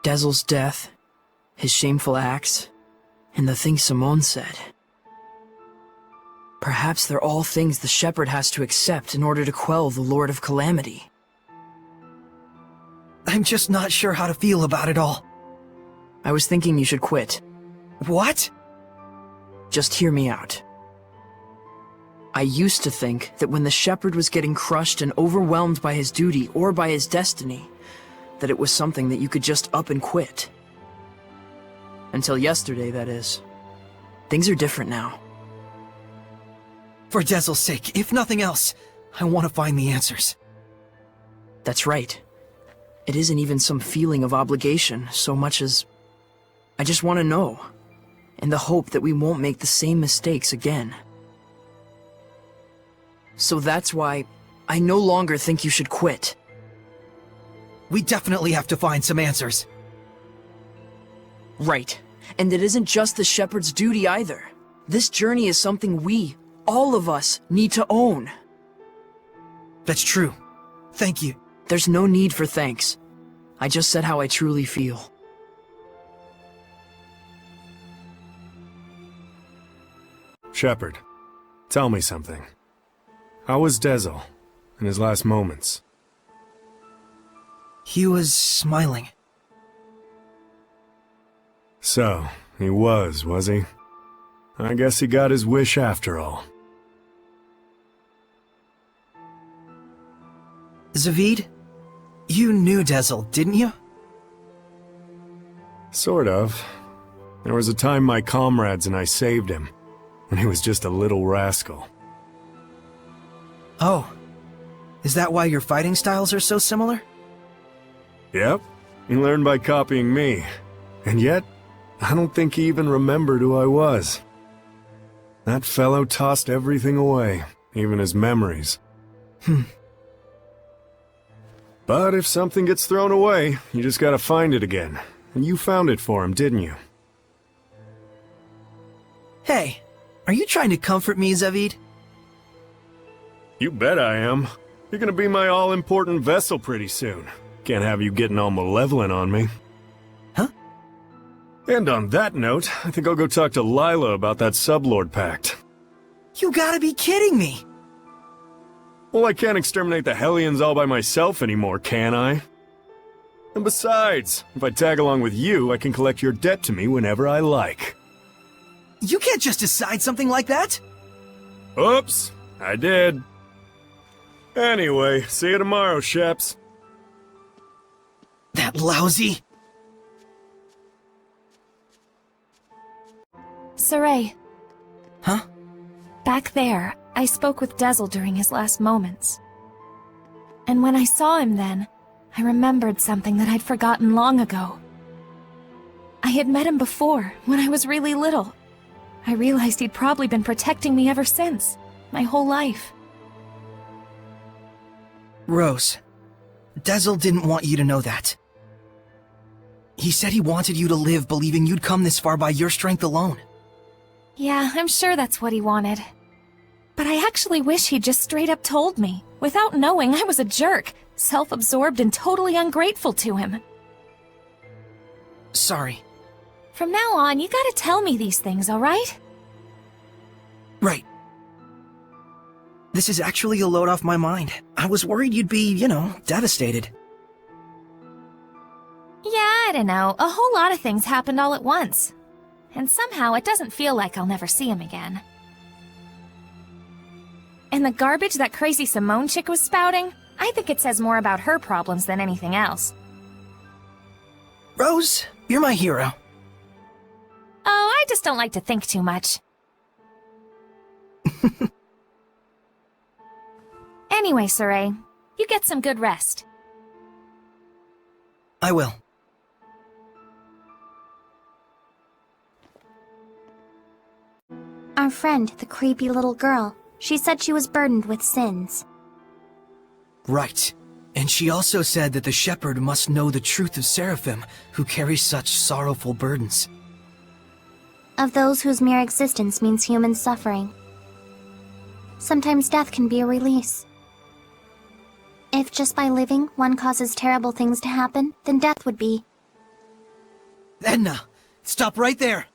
Dezel's death, his shameful acts, and the things Simone said. Perhaps they're all things the Shepherd has to accept in order to quell the Lord of Calamity. I'm just not sure how to feel about it all. I was thinking you should quit. What? Just hear me out. I used to think that when the Shepherd was getting crushed and overwhelmed by his duty or by his destiny, that it was something that you could just up and quit. Until yesterday, that is. Things are different now. For Dezel's sake, if nothing else, I want to find the answers. That's right. It isn't even some feeling of obligation so much as I just want to know, in the hope that we won't make the same mistakes again. So that's why I no longer think you should quit. We definitely have to find some answers. Right. And it isn't just the Shepherd's duty either. This journey is something we, all of us, need to own. That's true. Thank you. There's no need for thanks. I just said how I truly feel. Shepherd, tell me something. How was Dezel in his last moments? He was smiling. So, he was he? I guess he got his wish after all. Zaveid, you knew Dezel, didn't you? Sort of. There was a time my comrades and I saved him, when he was just a little rascal. Oh. Is that why your fighting styles are so similar? Yep. He learned by copying me. And yet, I don't think he even remembered who I was. That fellow tossed everything away, even his memories. But if something gets thrown away, you just gotta find it again. And you found it for him, didn't you? Hey, are you trying to comfort me, Zaveid? You bet I am. You're gonna be my all-important vessel pretty soon. Can't have you getting all malevolent on me. Huh? And on that note, I think I'll go talk to Lila about that Sublord Pact. You gotta be kidding me! Well, I can't exterminate the Hellions all by myself anymore, can I? And besides, if I tag along with you, I can collect your debt to me whenever I like. You can't just decide something like that! Oops, I did. Anyway, see you tomorrow, Sheps. That lousy... Saray. Huh? Back there, I spoke with Dezel during his last moments. And when I saw him then, I remembered something that I'd forgotten long ago. I had met him before, when I was really little. I realized he'd probably been protecting me ever since, my whole life. Rose, Dezel didn't want you to know that. He said he wanted you to live believing you'd come this far by your strength alone. Yeah, I'm sure that's what he wanted. But I actually wish he'd just straight up told me, without knowing I was a jerk, self-absorbed and totally ungrateful to him. Sorry. From now on, you gotta tell me these things, alright? Right. This is actually a load off my mind. I was worried you'd be, devastated. Yeah, I don't know. A whole lot of things happened all at once. And somehow it doesn't feel like I'll never see him again. And the garbage that crazy Simone chick was spouting, I think it says more about her problems than anything else. Rose, you're my hero. Oh, I just don't like to think too much. Anyway, Saray, you get some good rest. I will. Our friend, the creepy little girl, she said she was burdened with sins. Right. And she also said that the Shepherd must know the truth of Seraphim, who carry such sorrowful burdens. Of those whose mere existence means human suffering. Sometimes death can be a release. If just by living one causes terrible things to happen, then death would be Edna, stop right there!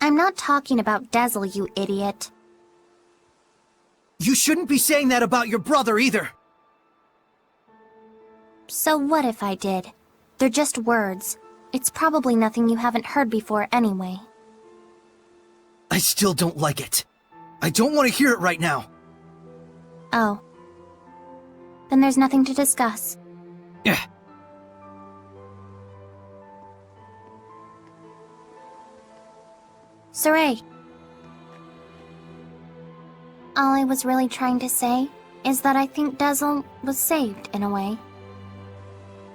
I'm not talking about Dezel, you idiot. You shouldn't be saying that about your brother either! So what if I did? They're just words. It's probably nothing you haven't heard before anyway. I still don't like it. I don't want to hear it right now. Oh. Then there's nothing to discuss. Yeah. Saray. All I was really trying to say is that I think Dezel was saved in a way.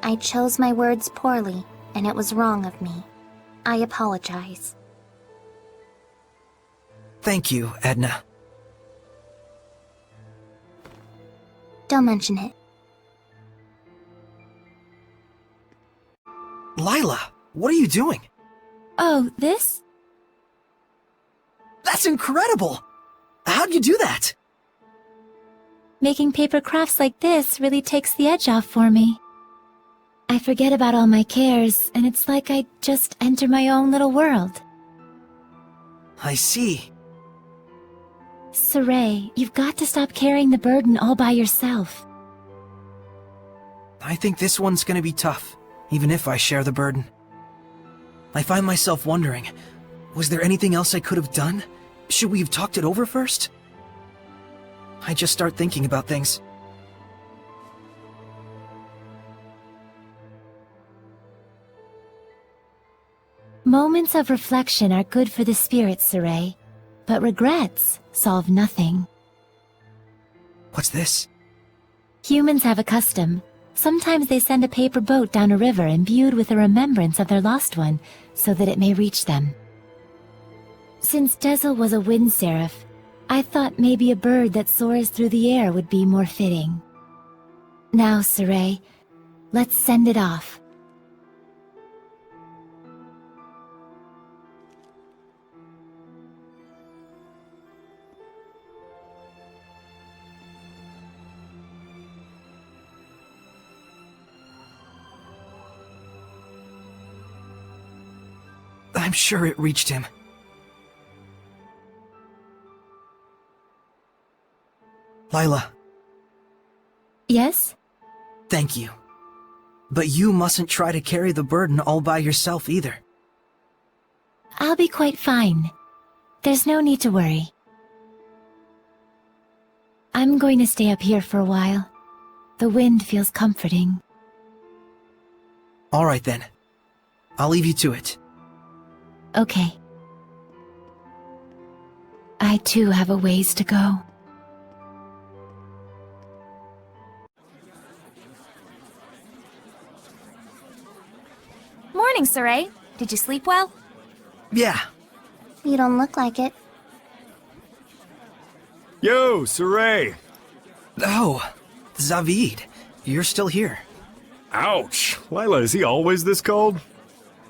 I chose my words poorly, and it was wrong of me. I apologize. Thank you, Edna. Don't mention it. Lila, what are you doing? Oh, this? That's incredible! How'd you do that? Making paper crafts like this really takes the edge off for me. I forget about all my cares, and it's like I just enter my own little world. I see. Saray, you've got to stop carrying the burden all by yourself. I think this one's gonna be tough, even if I share the burden. I find myself wondering, was there anything else I could have done? Should we have talked it over first? I just start thinking about things. Moments of reflection are good for the spirit, Saray, but regrets solve nothing. What's this? Humans have a custom. Sometimes they send a paper boat down a river imbued with a remembrance of their lost one, so that it may reach them. Since Dezel was a wind seraph, I thought maybe a bird that soars through the air would be more fitting. Now, Saray, let's send it off. I'm sure it reached him. Lila, Yes? thank you. But you mustn't try to carry the burden all by yourself either. I'll be quite fine. There's no need to worry. I'm going to stay up here for a while. The wind feels comforting. All right then. I'll leave you to it. Okay. I too have a ways to go. Morning, Saray. Did you sleep well? Yeah. You don't look like it. Yo, Saray! Oh, Zavid, you're still here. Ouch! Lila, is he always this cold?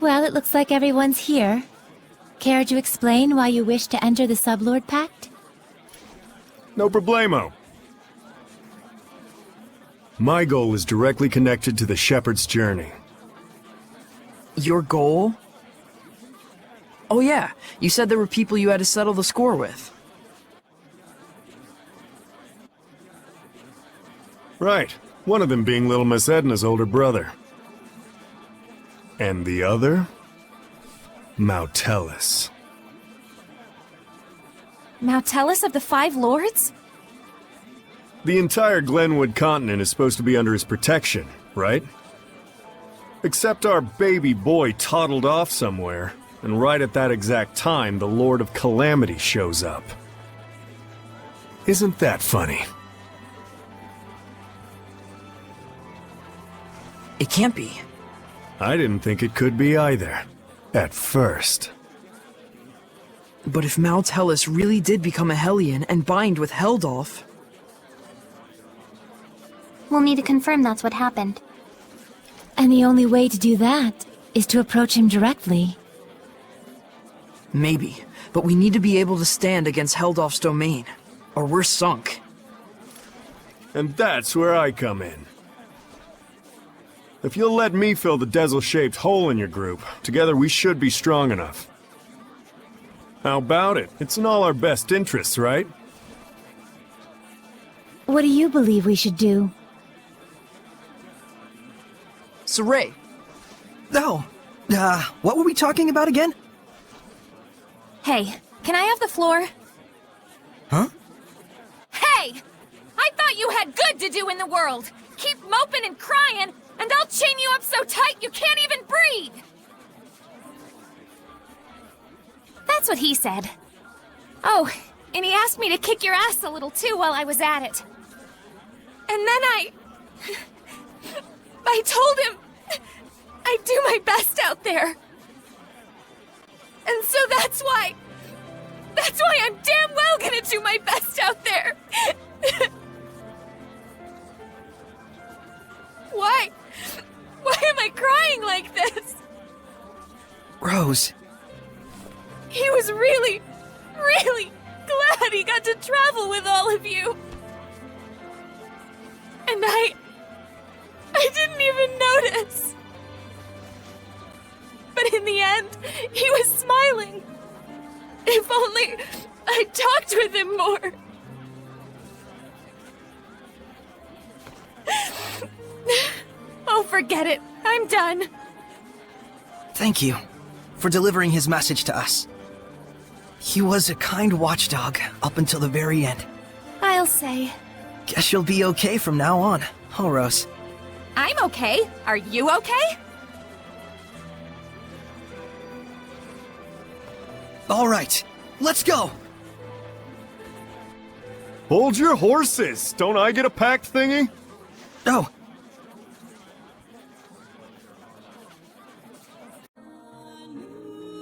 Well, it looks like everyone's here. Care to explain why you wish to enter the Sublord Pact? No problemo. My goal is directly connected to the Shepherd's journey. Your goal? Oh yeah, you said there were people you had to settle the score with. Right. One of them being little Miss Edna's older brother. And the other? Mautellus. Mautellus of the Five Lords? The entire Glenwood continent is supposed to be under his protection, right? Except our baby boy toddled off somewhere, and right at that exact time, the Lord of Calamity shows up. Isn't that funny? It can't be. I didn't think it could be either. At first. But if Mautellus really did become a Hellion and bind with Heldolf... We'll need to confirm that's what happened. And the only way to do that is to approach him directly. Maybe, but we need to be able to stand against Heldolf's domain, or we're sunk. And that's where I come in. If you'll let me fill the Dezel-shaped hole in your group, together we should be strong enough. How about it? It's in all our best interests, right? What do you believe we should do? Saray, No. What were we talking about again? Hey, can I have the floor? Huh? Hey! I thought you had good to do in the world! Keep moping and crying, and I'll chain you up so tight you can't even breathe! That's what he said. Oh, and he asked me to kick your ass a little too while I was at it. And then I told him I'd do my best out there. And so that's why I'm damn well gonna do my best out there. Why am I crying like this? Rose. He was really glad he got to travel with all of you. And I didn't even notice. But in the end, he was smiling. If only I talked with him more. Oh, forget it. I'm done. Thank you for delivering his message to us. He was a kind watchdog up until the very end. I'll say. Guess you'll be okay from now on, huh, Rose? I'm okay. Are you okay? All right, let's go! Hold your horses! Don't I get a packed thingy? Oh,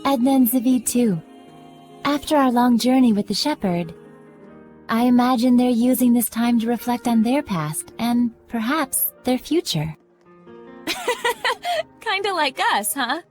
Edna and Zavid too. After our long journey with the shepherd, I imagine they're using this time to reflect on their past and perhaps their future. Kinda like us, huh?